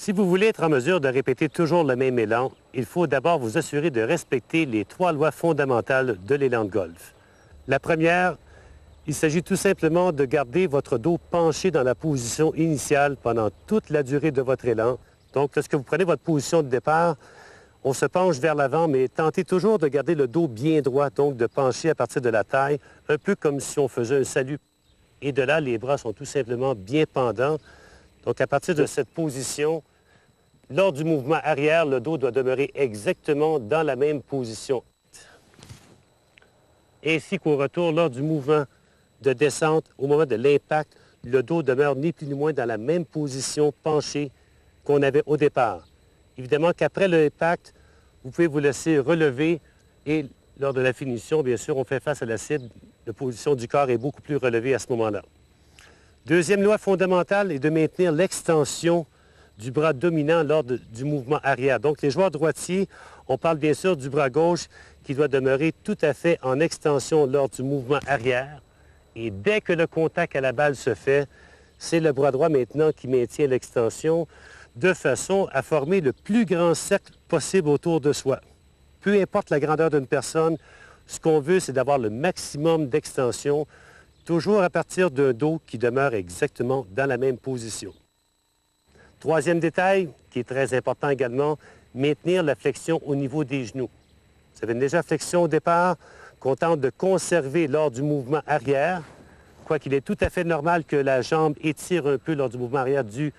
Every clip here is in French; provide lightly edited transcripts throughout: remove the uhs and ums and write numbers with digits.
Si vous voulez être en mesure de répéter toujours le même élan, il faut d'abord vous assurer de respecter les 3 lois fondamentales de l'élan de golf. La première, il s'agit tout simplement de garder votre dos penché dans la position initiale pendant toute la durée de votre élan. Donc, lorsque vous prenez votre position de départ, on se penche vers l'avant, mais tentez toujours de garder le dos bien droit, donc de pencher à partir de la taille, un peu comme si on faisait un salut. Et de là, les bras sont tout simplement bien pendants. Donc, à partir de cette position, lors du mouvement arrière, le dos doit demeurer exactement dans la même position. Ainsi qu'au retour, lors du mouvement de descente, au moment de l'impact, le dos demeure ni plus ni moins dans la même position penchée qu'on avait au départ. Évidemment qu'après l'impact, vous pouvez vous laisser relever et lors de la finition, bien sûr, on fait face à la cible. La position du corps est beaucoup plus relevée à ce moment-là. Deuxième loi fondamentale est de maintenir l'extension du bras dominant lors du mouvement arrière. Donc, les joueurs droitiers, on parle bien sûr du bras gauche qui doit demeurer tout à fait en extension lors du mouvement arrière. Et dès que le contact à la balle se fait, c'est le bras droit maintenant qui maintient l'extension de façon à former le plus grand cercle possible autour de soi. Peu importe la grandeur d'une personne, ce qu'on veut, c'est d'avoir le maximum d'extension, toujours à partir d'un dos qui demeure exactement dans la même position. Troisième détail, qui est très important également, maintenir la flexion au niveau des genoux. Vous avez une légère flexion au départ qu'on tente de conserver lors du mouvement arrière, quoiqu'il est tout à fait normal que la jambe étire un peu lors du mouvement arrière dû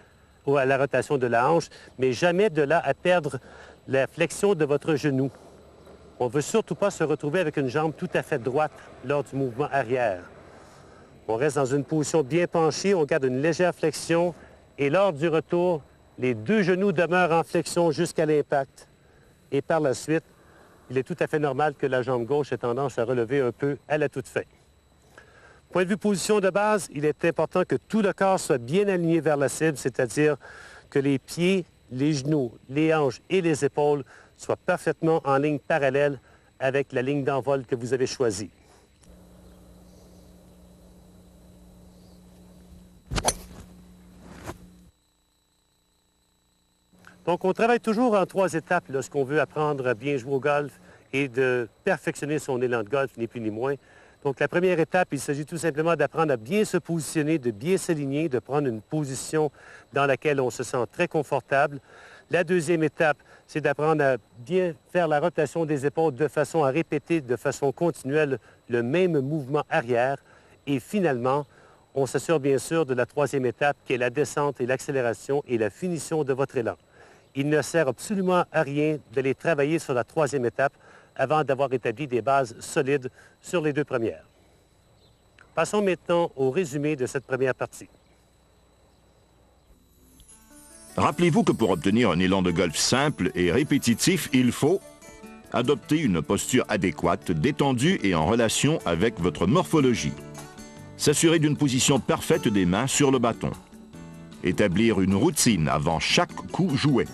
à la rotation de la hanche, mais jamais de là à perdre la flexion de votre genou. On ne veut surtout pas se retrouver avec une jambe tout à fait droite lors du mouvement arrière. On reste dans une position bien penchée, on garde une légère flexion et lors du retour, les 2 genoux demeurent en flexion jusqu'à l'impact. Et par la suite, il est tout à fait normal que la jambe gauche ait tendance à relever un peu à la toute fin. Point de vue position de base, il est important que tout le corps soit bien aligné vers la cible, c'est-à-dire que les pieds, les genoux, les hanches et les épaules soient parfaitement en ligne parallèle avec la ligne d'envol que vous avez choisie. Donc, on travaille toujours en 3 étapes lorsqu'on veut apprendre à bien jouer au golf et de perfectionner son élan de golf, ni plus ni moins. Donc, la première étape, il s'agit tout simplement d'apprendre à bien se positionner, de bien s'aligner, de prendre une position dans laquelle on se sent très confortable. La deuxième étape, c'est d'apprendre à bien faire la rotation des épaules de façon à répéter de façon continuelle le même mouvement arrière. Et finalement, on s'assure bien sûr de la troisième étape qui est la descente et l'accélération et la finition de votre élan. Il ne sert absolument à rien d'aller travailler sur la troisième étape avant d'avoir établi des bases solides sur les 2 premières. Passons maintenant au résumé de cette première partie. Rappelez-vous que pour obtenir un élan de golf simple et répétitif, il faut adopter une posture adéquate, détendue et en relation avec votre morphologie. S'assurer d'une position parfaite des mains sur le bâton. Établir une routine avant chaque coup joué.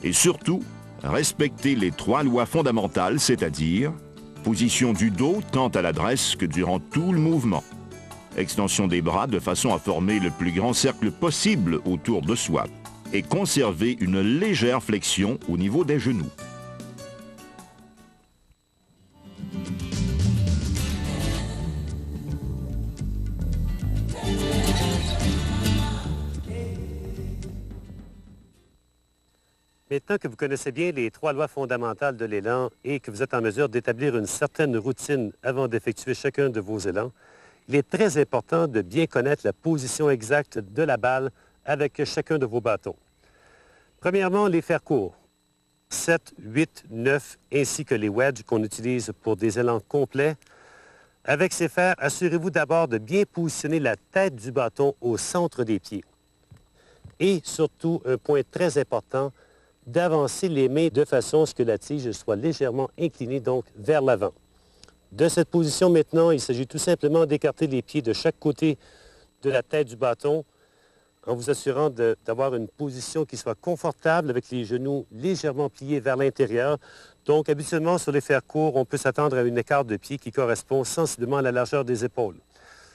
Et surtout, respecter les 3 lois fondamentales, c'est-à-dire position du dos tant à l'adresse que durant tout le mouvement. Extension des bras de façon à former le plus grand cercle possible autour de soi et conserver une légère flexion au niveau des genoux. Maintenant que vous connaissez bien les 3 lois fondamentales de l'élan et que vous êtes en mesure d'établir une certaine routine avant d'effectuer chacun de vos élans, il est très important de bien connaître la position exacte de la balle avec chacun de vos bâtons. Premièrement, les fers courts, 7, 8, 9, ainsi que les wedges qu'on utilise pour des élans complets. Avec ces fers, assurez-vous d'abord de bien positionner la tête du bâton au centre des pieds. Et surtout, un point très important, d'avancer les mains de façon à ce que la tige soit légèrement inclinée, donc vers l'avant. De cette position maintenant, il s'agit tout simplement d'écarter les pieds de chaque côté de la tête du bâton en vous assurant d'avoir une position qui soit confortable avec les genoux légèrement pliés vers l'intérieur. Donc, habituellement, sur les fers courts, on peut s'attendre à une écart de pied qui correspond sensiblement à la largeur des épaules.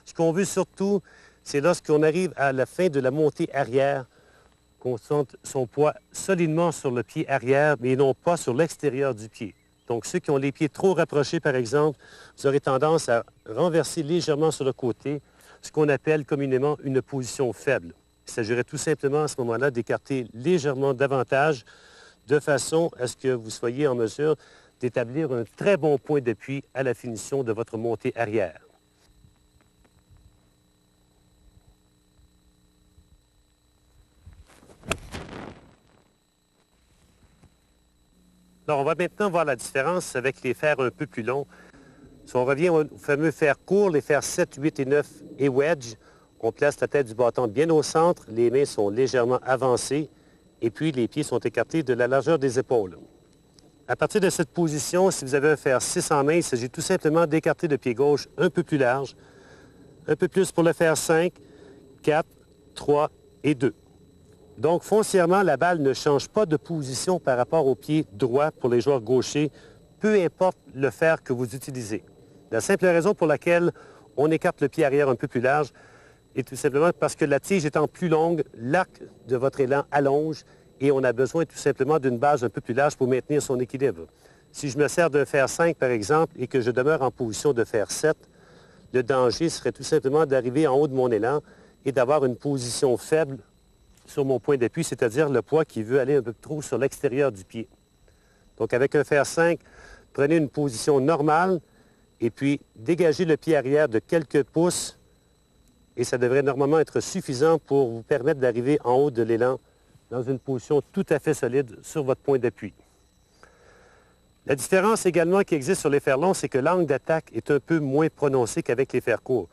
Ce qu'on veut surtout, c'est lorsqu'on arrive à la fin de la montée arrière, concentre son poids solidement sur le pied arrière, mais non pas sur l'extérieur du pied. Donc, ceux qui ont les pieds trop rapprochés, par exemple, vous aurez tendance à renverser légèrement sur le côté, ce qu'on appelle communément une position faible. Il s'agirait tout simplement à ce moment-là d'écarter légèrement davantage de façon à ce que vous soyez en mesure d'établir un très bon point d'appui à la finition de votre montée arrière. Alors, on va maintenant voir la différence avec les fers un peu plus longs. Si on revient aux fameux fers courts, les fers 7, 8 et 9 et wedge, on place la tête du bâton bien au centre, les mains sont légèrement avancées et puis les pieds sont écartés de la largeur des épaules. À partir de cette position, si vous avez un fer 6 en main, il s'agit tout simplement d'écarter le pied gauche un peu plus large, un peu plus pour le fer 5, 4, 3 et 2. Donc, foncièrement, la balle ne change pas de position par rapport au pied droit pour les joueurs gauchers, peu importe le fer que vous utilisez. La simple raison pour laquelle on écarte le pied arrière un peu plus large est tout simplement parce que la tige étant plus longue, l'arc de votre élan allonge et on a besoin tout simplement d'une base un peu plus large pour maintenir son équilibre. Si je me sers d'un fer 5, par exemple, et que je demeure en position de fer 7, le danger serait tout simplement d'arriver en haut de mon élan et d'avoir une position faible sur mon point d'appui, c'est-à-dire le poids qui veut aller un peu trop sur l'extérieur du pied. Donc, avec un fer 5, prenez une position normale et puis dégagez le pied arrière de quelques pouces et ça devrait normalement être suffisant pour vous permettre d'arriver en haut de l'élan dans une position tout à fait solide sur votre point d'appui. La différence également qui existe sur les fers longs, c'est que l'angle d'attaque est un peu moins prononcé qu'avec les fers courts.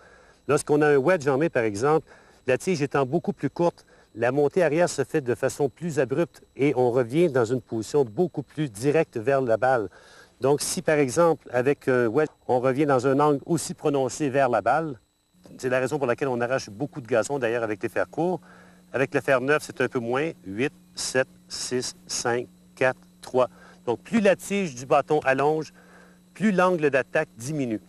Lorsqu'on a un wedge en main, par exemple, la tige étant beaucoup plus courte, la montée arrière se fait de façon plus abrupte et on revient dans une position beaucoup plus directe vers la balle. Donc, si par exemple, avec un wedge, on revient dans un angle aussi prononcé vers la balle, c'est la raison pour laquelle on arrache beaucoup de gazon d'ailleurs avec les fers courts. Avec le fer 9, c'est un peu moins, 8, 7, 6, 5, 4, 3. Donc, plus la tige du bâton allonge, plus l'angle d'attaque diminue.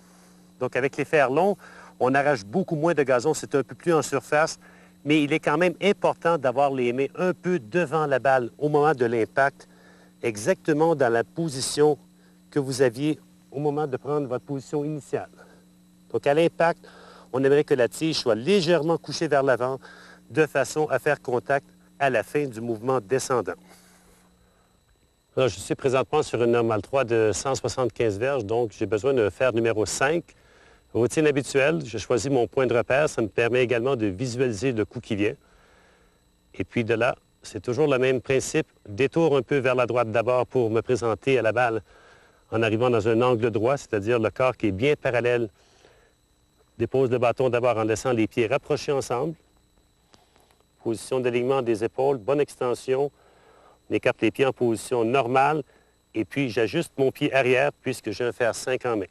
Donc, avec les fers longs, on arrache beaucoup moins de gazon, c'est un peu plus en surface, mais il est quand même important d'avoir les mains un peu devant la balle au moment de l'impact, exactement dans la position que vous aviez au moment de prendre votre position initiale. Donc, à l'impact, on aimerait que la tige soit légèrement couchée vers l'avant de façon à faire contact à la fin du mouvement descendant. Alors, je suis présentement sur une normale 3 de 175 verges, donc j'ai besoin d'un fer numéro 5. Routine habituelle, je choisis mon point de repère. Ça me permet également de visualiser le coup qui vient. Et puis de là, c'est toujours le même principe. Détour un peu vers la droite d'abord pour me présenter à la balle en arrivant dans un angle droit, c'est-à-dire le corps qui est bien parallèle. Dépose le bâton d'abord en laissant les pieds rapprochés ensemble. Position d'alignement des épaules, bonne extension. On écarte les pieds en position normale. Et puis, j'ajuste mon pied arrière puisque j'ai un fer 5 en main.